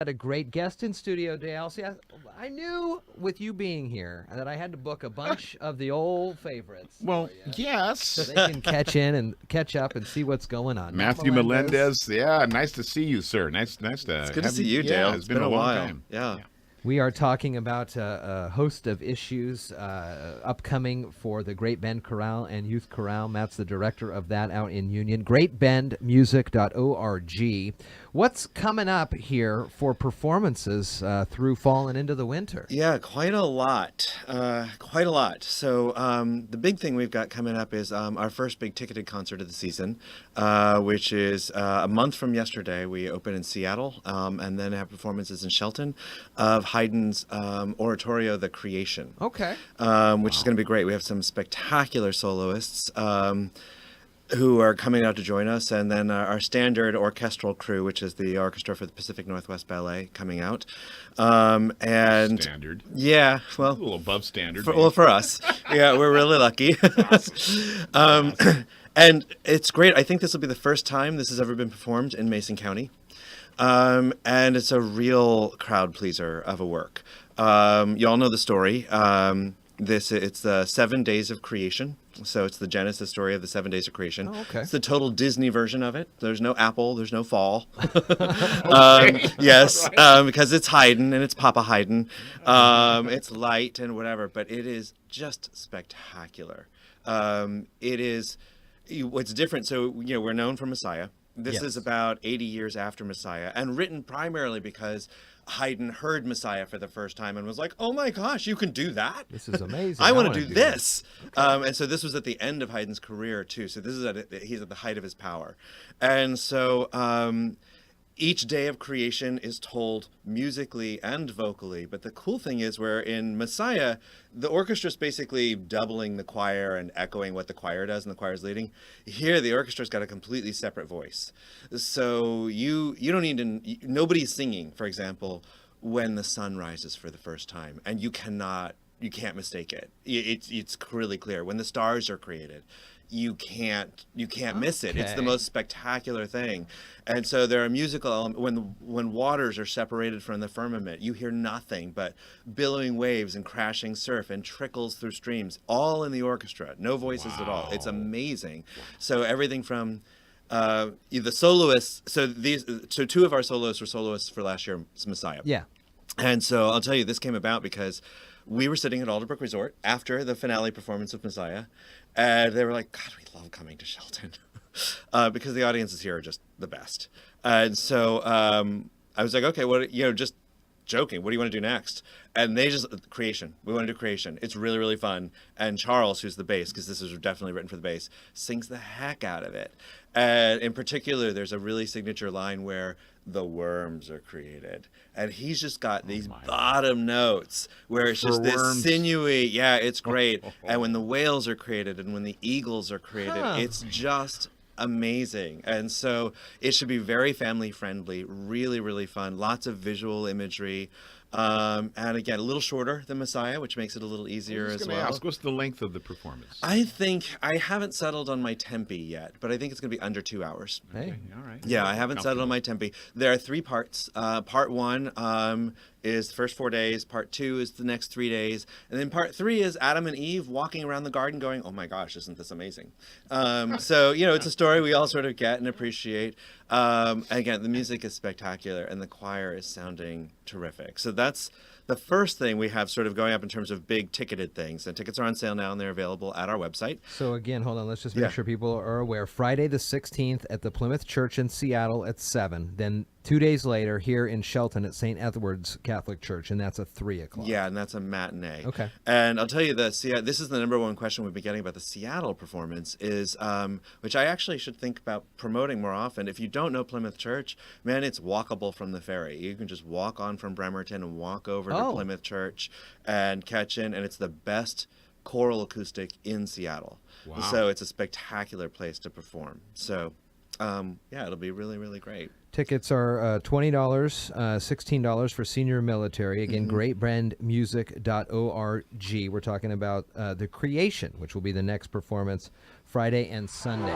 Had a great guest in studio, Dale. See, I knew with you being here that I had to book a bunch of the old favorites. Well, yes. So they can catch up and see what's going on. Matthew Melendez. Yeah, nice to see you, sir. Nice to It's good to see you, Dale. It's been a long while. time. Yeah. We are talking about a host of issues upcoming for the Great Bend Chorale and Youth Chorale. Matt's the director of that out in Union. GreatBendMusic.org. What's coming up here for performances through fall and into the winter? Yeah, quite a lot. So the big thing we've got coming up is our first big ticketed concert of the season, which is a month from yesterday. We open in Seattle and then have performances in Shelton of Haydn's oratorio, The Creation. Okay. Which is going to be great. We have some spectacular soloists who are coming out to join us, and then our standard orchestral crew, which is the orchestra for the Pacific Northwest Ballet, coming out. And standard. Yeah, well, a little above standard. For us, yeah, we're really lucky. And it's great. I think this will be the first time this has ever been performed in Mason County. And it's a real crowd pleaser of a work. You all know the story. It's the 7 days of creation. So it's the Genesis story of the 7 days of creation. Oh, okay. It's the total Disney version of it. There's no apple. There's no fall. Yes, because it's Haydn and it's Papa Haydn. It's light and whatever, but it is just spectacular. It is what's different. So, we're known for Messiah. This is about 80 years after Messiah, and written primarily because Haydn heard Messiah for the first time and was like, oh my gosh, you can do that? This is amazing. I want to do this. Okay. And so this was at the end of Haydn's career, too. So this is he's at the height of his power. And so each day of creation is told musically and vocally. But the cool thing is where in Messiah, the orchestra's basically doubling the choir and echoing what the choir does and the choir's leading. Here, the orchestra's got a completely separate voice. So you don't need to, nobody's singing, for example, when the sun rises for the first time. And you can't mistake it. It's really clear. When the stars are created, you can't miss it. It's the most spectacular thing. And so there are musical elements. When waters are separated from the firmament, you hear nothing but billowing waves and crashing surf and trickles through streams, all in the orchestra. No voices at all. It's amazing. So everything from the soloists. So two of our soloists were soloists for last year's Messiah. Yeah. And so I'll tell you, this came about because we were sitting at Alderbrook Resort after the finale performance of Messiah, and they were like, God, we love coming to Shelton because the audiences here are just the best. And so I was like, okay, just joking, what do you want to do next? And they just, creation. We want to do creation. It's really, really fun. And Charles, who's the bass, because this is definitely written for the bass, sings the heck out of it. And in particular, there's a really signature line where the worms are created. And he's just got these bottom notes where it's just this sinewy, it's great. And when the whales are created and when the eagles are created, it's just amazing. And so it should be very family friendly, really, really fun, lots of visual imagery. And again, a little shorter than Messiah, which makes it a little easier as well. Ask, what's the length of the performance? I think I haven't settled on my tempi yet, but I think it's going to be under 2 hours. Hey, all right. Yeah, I haven't settled on my tempi. There are 3 parts. Part 1 is the first 4 days. Part 2 is the next 3 days. And then part 3 is Adam and Eve walking around the garden going, oh my gosh, isn't this amazing? So, it's a story we all sort of get and appreciate. Again, the music is spectacular and the choir is sounding terrific. So that's the first thing we have sort of going up in terms of big ticketed things. And tickets are on sale now and they're available at our website. So again, hold on. Let's just make sure people are aware. Friday the 16th at the Plymouth Church in Seattle at 7. Then 2 days later here in Shelton at St. Edward's Catholic Church, and that's at 3 o'clock. Yeah, and that's a matinee. Okay. And I'll tell you this is the number one question we've been getting about the Seattle performance is, which I actually should think about promoting more often. If you don't know Plymouth Church, man, it's walkable from the ferry. You can just walk on from Bremerton and walk over to Plymouth Church and catch in, and it's the best choral acoustic in Seattle. Wow. So it's a spectacular place to perform. So it'll be really, really great. Tickets are $20, $16 for senior military. Again, greatbrandmusic.org. We're talking about The Creation, which will be the next performance Friday and Sunday.